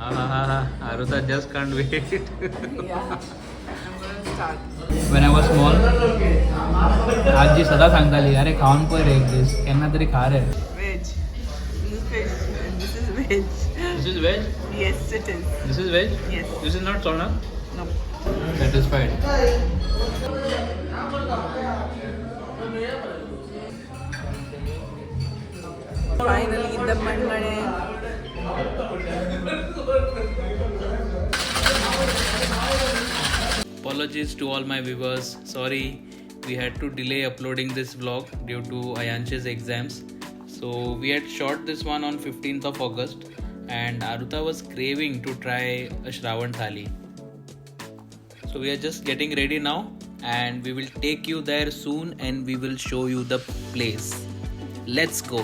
Aruta just can't wait. Yeah, I'm gonna start. When I was small, आजी सदा सांगताली अरे खाऊन पळय रे एक दीस केन्ना तरी खा रे. Veg. This is fish and this is veg. This is veg. Yes, it is. This is veg. Yes. This is not sauna. No. Satisfied. Finally, the mandane. Apologies to all my viewers. Sorry, we had to delay uploading this vlog due to Ayansh's exams. So we had shot this one on 15th of August and Aruta was craving to try a Shravan Thali. So we are just getting ready now and we will take you there soon and we will show you the place. Let's go.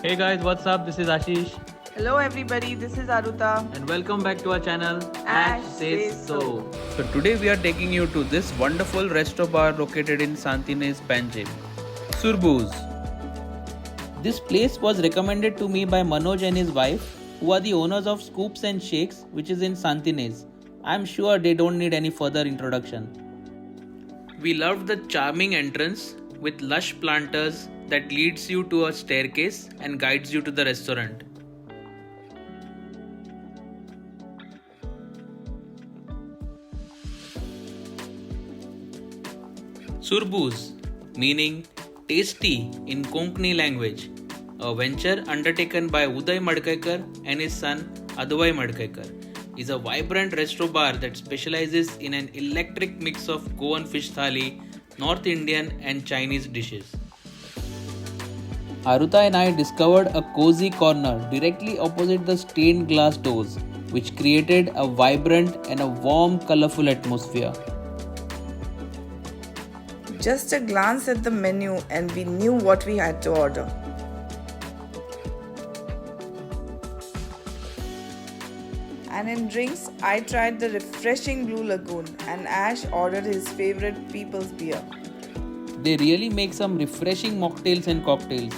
Hey guys, what's up? This is Ashish Hello, everybody. This is Aruta. and welcome back to our channel Ash Says So. So today we are taking you to this wonderful resto bar located in Santines, Panjim, Surbuz. This place was recommended to me by Manoj and his wife, who are the owners of Scoops and Shakes, which is in Santines. I'm sure they don't need any further introduction. We loved the charming entrance with lush planters that leads you to a staircase and guides you to the restaurant. Surbuz, meaning tasty in Konkani language, a venture undertaken by Uday Madkaikar and his son Advai Madkaikar, is a vibrant resto bar that specializes in an electric mix of Goan fish thali, North Indian and Chinese dishes. Aruta and I discovered a cozy corner directly opposite the stained glass doors, which created a vibrant and a warm, colorful atmosphere. Just a glance at the menu and we knew what we had to order. And in drinks, I tried the refreshing Blue Lagoon and Ash ordered his favorite People's Beer. They really make some refreshing mocktails and cocktails,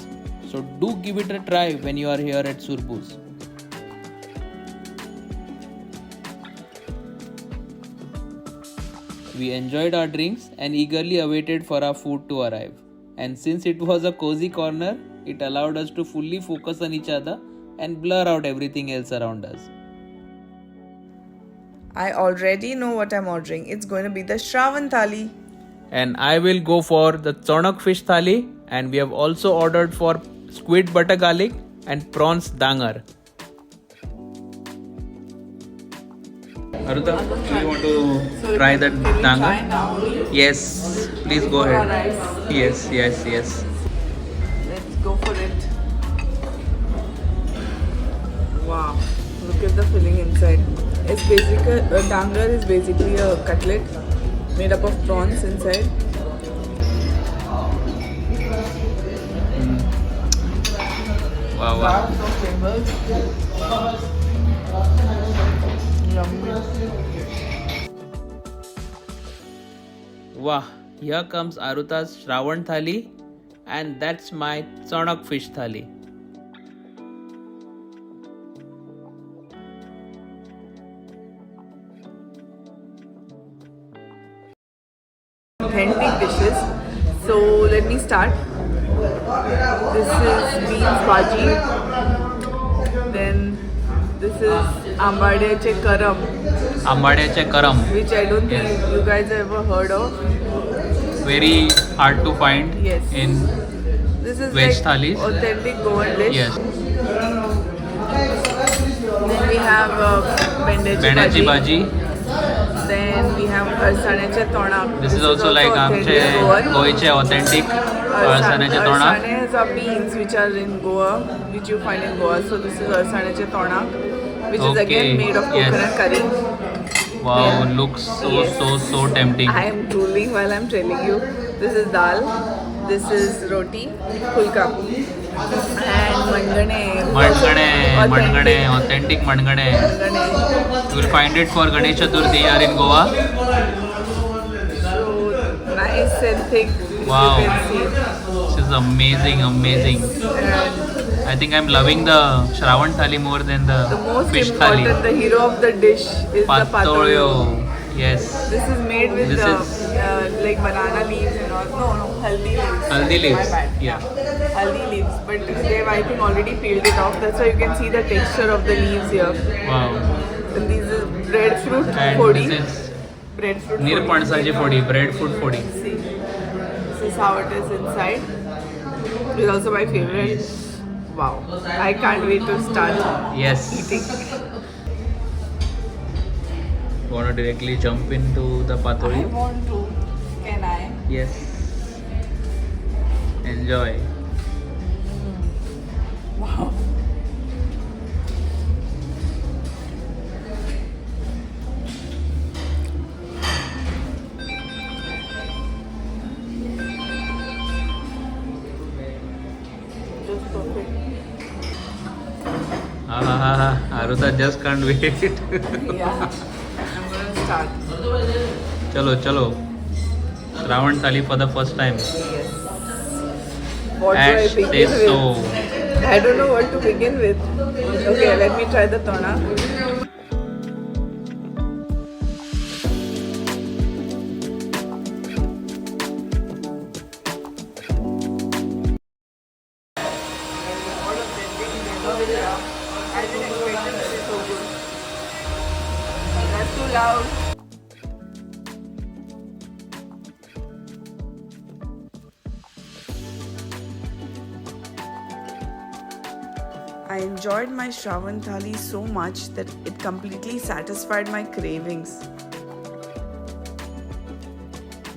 so do give it a try when you are here at Surbuz. We enjoyed our drinks and eagerly awaited for our food to arrive. And since it was a cozy corner, it allowed us to fully focus on each other and blur out everything else around us. I already know what I'm ordering. It's going to be the Shravan Thali. And I will go for the Chonak fish thali, and we have also ordered for squid butter garlic and prawns dangar. Aruta, do you want to try that dangar? Yes, please go ahead. Yes. Let's go for it. Wow, look at the filling inside. It's basically a dangar is basically a cutlet made up of prawns inside. Wow. Lots of flavors. Yummy. Wow, here comes Aruta's Shravan thali, and that's my Chonak fish thali. Authentic dishes. So let me start. This is beans bhaji. Then this is ambadyache karam, Ambadyache karam, which I don't Yes. think you guys have ever heard of. very hard to find Yes. in This is Veg like thalis? authentic Goan dish. yes. Then we have bendeji Benachi bhaji. bhaji. Then we have arsaneche tonak. This is also like आमचे authentic Goan. गोयचे authentic अळसाण्याचे तोंडाक. Arsanes are beans which are in Goa, which you find in Goa. So this is arsaneche tonak, which is again made of Yes. coconut curry. Wow, looks so tempting. I am drooling while I'm telling you. This is dal. This is roti, pulka, and mandane. Mandgane, authentic mandgane. You will find it for Ganesh Chaturthi here in Goa. So nice and thick. Wow. You can see. This is amazing. And I think I'm loving the Shravan thali more than the The most fish important, thali. the hero of the dish is the patolio. Yes. This is made with This the is- like banana leaves and all. No, haldi leaves. Haldi leaves. My bad. Yeah. Haldi leaves. But they've, I think, already peeled it off. That's why you can see the texture of the leaves here. Wow. And this is breadfruit And fodi. this is Breadfruit Nirpansaji fodi, breadfruit fodi. See, this is how it is inside. It's also my favorite. Wow. I can't wait to start Yes. eating. Want to directly jump into the I patoli? want to. Can I? Yes. Enjoy. Wow. Just perfect. Aruta just can't wait. Yeah. I'm gonna start. Chalo, chalo. Shravan thali for the first time. Yes. What do I Ash begin says with? so. I don't know what to begin with. Okay, let me try the tona. I didn't expect it to be so good. That's too loud. I enjoyed my Shravan Thali so much that it completely satisfied my cravings.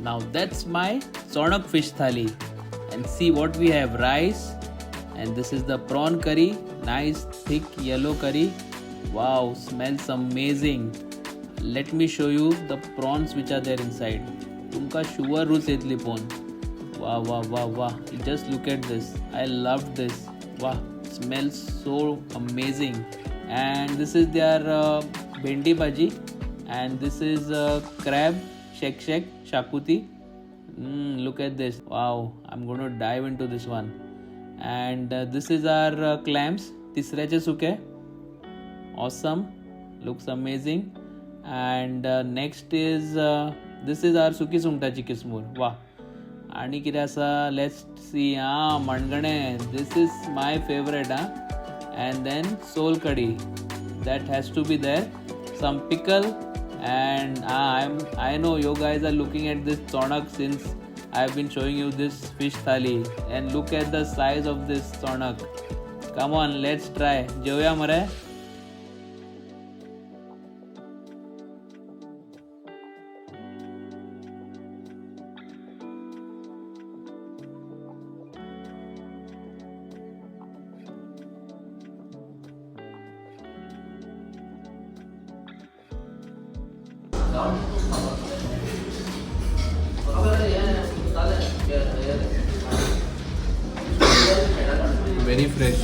Now that's my Sonak fish thali. And see what we have, rice. And this is the prawn curry. Nice thick yellow curry. Wow, smells amazing. Let me show you the prawns which are there inside. Tumka sure rus etli pon. Wow, wow, wow, wow. Just look at this. I loved this. Wow, smells so amazing. And this is their bhendi bhaji. And this is crab, shek, shakuti. Look at this. Wow, I'm going to dive into this one. And this is our clams, tisreche suke. Awesome, looks amazing. And next is this is our suki sumtachi kismur. Wow. आणि कितें आसा, let's see. Mangane, this is my favorite. And then sol kadhi, that has to be there. Some pickle. And I know you guys are looking at this sonak since I've been showing you this fish thali. And look at the size of this sonak. Come on, let's try. जेवया मरे. Very fresh,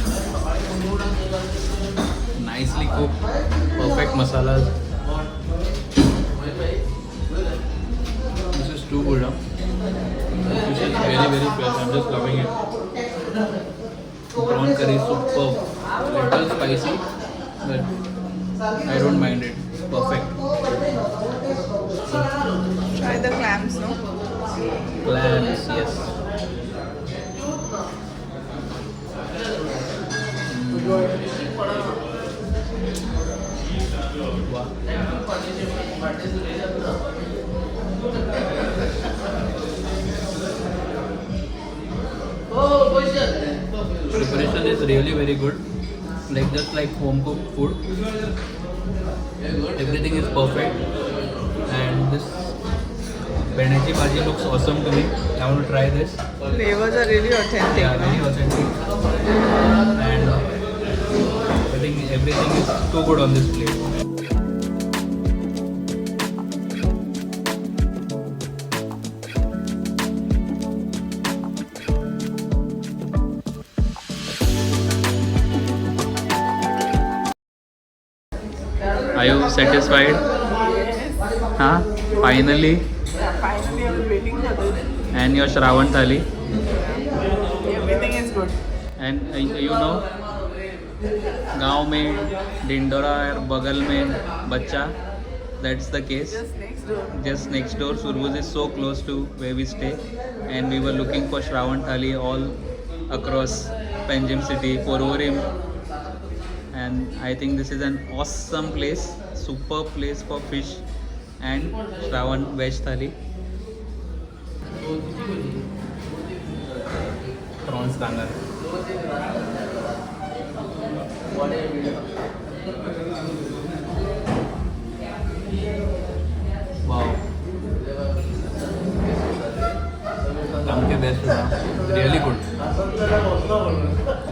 nicely cooked, perfect masalas. This is too good. This is very fresh. I'm just loving it. Prawn curry is superb. Little spicy, but I don't mind it. Perfect. Try the clams, no? Clams, yes. Preparation is really very good, like just like home cooked food. Everything is perfect, and this Benachi bhaji looks awesome to me. I want to try this. Flavors are really authentic. Yeah, no? very authentic, and I think everything is too good on this plate. Are you satisfied? Yes. Huh? Finally. Yeah, finally I was waiting for this. And your Shravan thali. Everything is good. And you know, गांव में डिंडोरा और बगल में बच्चा. That's the case. Just next door. Just next door. Surbuz is so close to where we stay, and we were looking for Shravan Thali all across Panjim city, Porvorim, and I think this is an awesome place, superb place for fish and Shravan veg thali. Prawns dangar. Wow. Come के best था. Really good.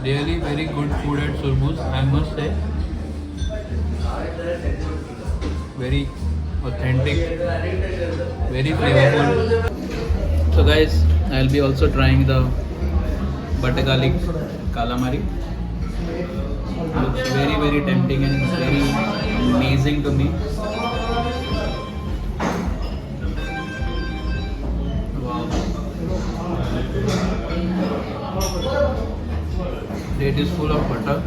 Really very good food at Surbuz, I must say. Very authentic, very flavorful. So guys, I'll be also trying the butter garlic calamari. Looks very very tempting and it's very amazing to me. Wow. It is full of butter,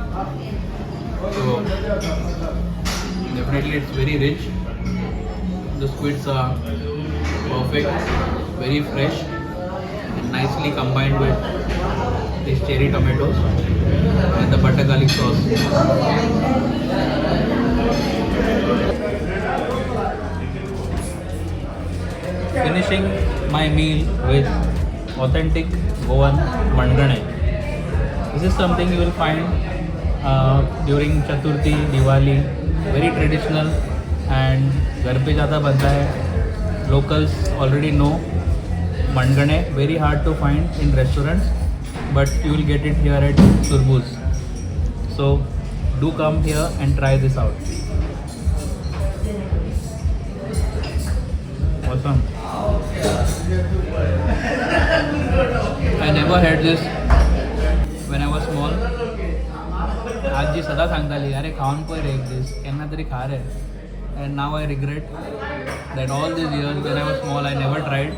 so definitely it's very rich. The squids are perfect, very fresh and nicely combined with these cherry tomatoes and the butter garlic sauce. Finishing my meal with authentic Goan mandane. This is something you will find during Chaturthi, Diwali. Very traditional and घर पे ज़्यादा बनता है. Locals already know mandane. Very hard to find in restaurants, but you will get it here at Surbuz. So do come here and try this out. Awesome. I never had this when I was small. आजी सदा सांगताली अरे खाऊन पळय रे this केन्ना तरी खा रे. And now I regret that all these years when I was small I never tried,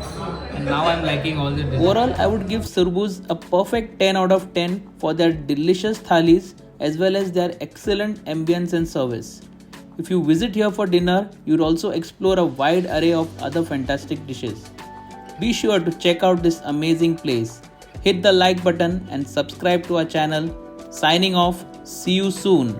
and now I'm liking all these dishes. Overall, I would give Surbuz a perfect 10 out of 10 for their delicious thalis as well as their excellent ambience and service. If you visit here for dinner, you'll also explore a wide array of other fantastic dishes. Be sure to check out this amazing place. Hit the like button and subscribe to our channel. Signing off, see you soon.